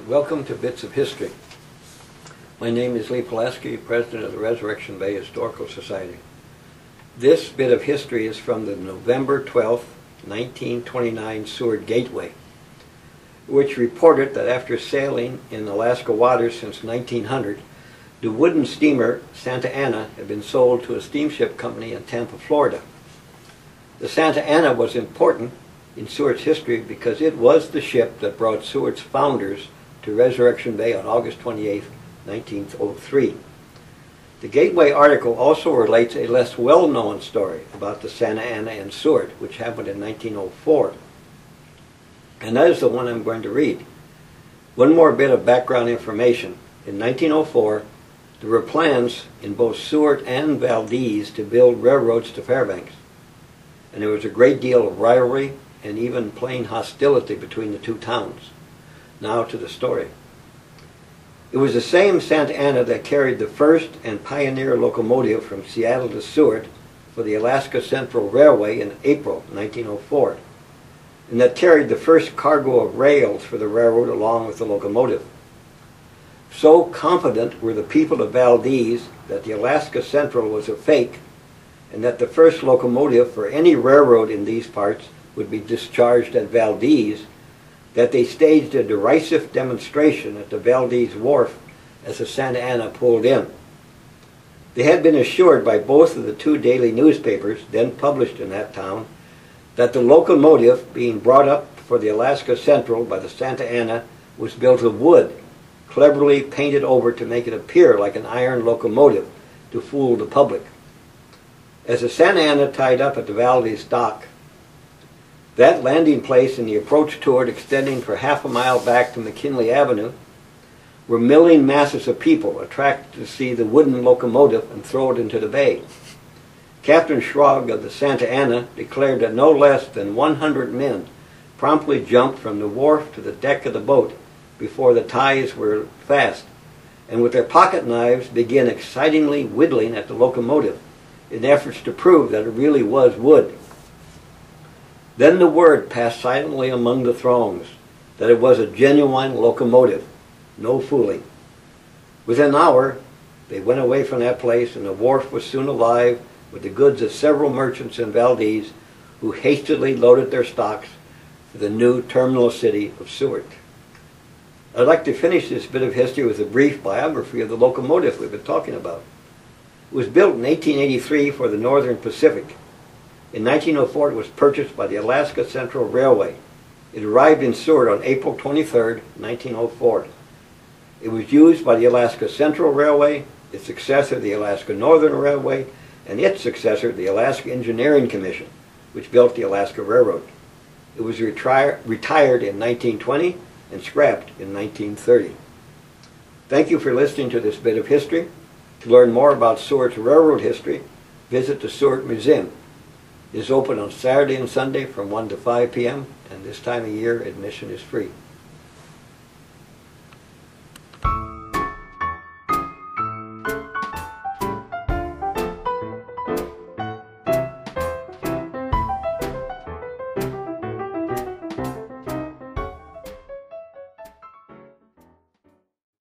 Welcome to Bits of History. My name is Lee Pulaski, President of the Resurrection Bay Historical Society. This bit of history is from the November 12, 1929 Seward Gateway, which reported that after sailing in Alaska waters since 1900, the wooden steamer Santa Ana had been sold to a steamship company in Tampa, Florida. The Santa Ana was important in Seward's history because it was the ship that brought Seward's founders to Resurrection Bay on August 28, 1903. The Gateway article also relates a less well-known story about the Santa Ana and Seward, which happened in 1904. And that is the one I'm going to read. One more bit of background information. In 1904, there were plans in both Seward and Valdez to build railroads to Fairbanks. And there was a great deal of rivalry and even plain hostility between the two towns. Now to the story. It was the same Santa Ana that carried the first and pioneer locomotive from Seattle to Seward for the Alaska Central Railway in April 1904, and that carried the first cargo of rails for the railroad along with the locomotive. So confident were the people of Valdez that the Alaska Central was a fake, and that the first locomotive for any railroad in these parts would be discharged at Valdez, that they staged a derisive demonstration at the Valdez wharf as the Santa Ana pulled in. They had been assured by both of the two daily newspapers then published in that town that the locomotive being brought up for the Alaska Central by the Santa Ana was built of wood, cleverly painted over to make it appear like an iron locomotive to fool the public. As the Santa Ana tied up at the Valdez dock, that landing place and the approach to it extending for half a mile back to McKinley Avenue were milling masses of people attracted to see the wooden locomotive and throw it into the bay. Captain Schrag of the Santa Ana declared that no less than 100 men promptly jumped from the wharf to the deck of the boat before the ties were fast, and with their pocket knives began excitingly whittling at the locomotive in efforts to prove that it really was wood. Then the word passed silently among the throngs that it was a genuine locomotive, no fooling. Within an hour, they went away from that place, and the wharf was soon alive with the goods of several merchants in Valdez who hastily loaded their stocks for the new terminal city of Seward. I'd like to finish this bit of history with a brief biography of the locomotive we've been talking about. It was built in 1883 for the Northern Pacific. In 1904, it was purchased by the Alaska Central Railway. It arrived in Seward on April 23, 1904. It was used by the Alaska Central Railway, its successor, the Alaska Northern Railway, and its successor, the Alaska Engineering Commission, which built the Alaska Railroad. It was retired in 1920 and scrapped in 1930. Thank you for listening to this bit of history. To learn more about Seward's railroad history, visit the Seward Museum. It is open on Saturday and Sunday from 1 to 5 p.m., and this time of year admission is free.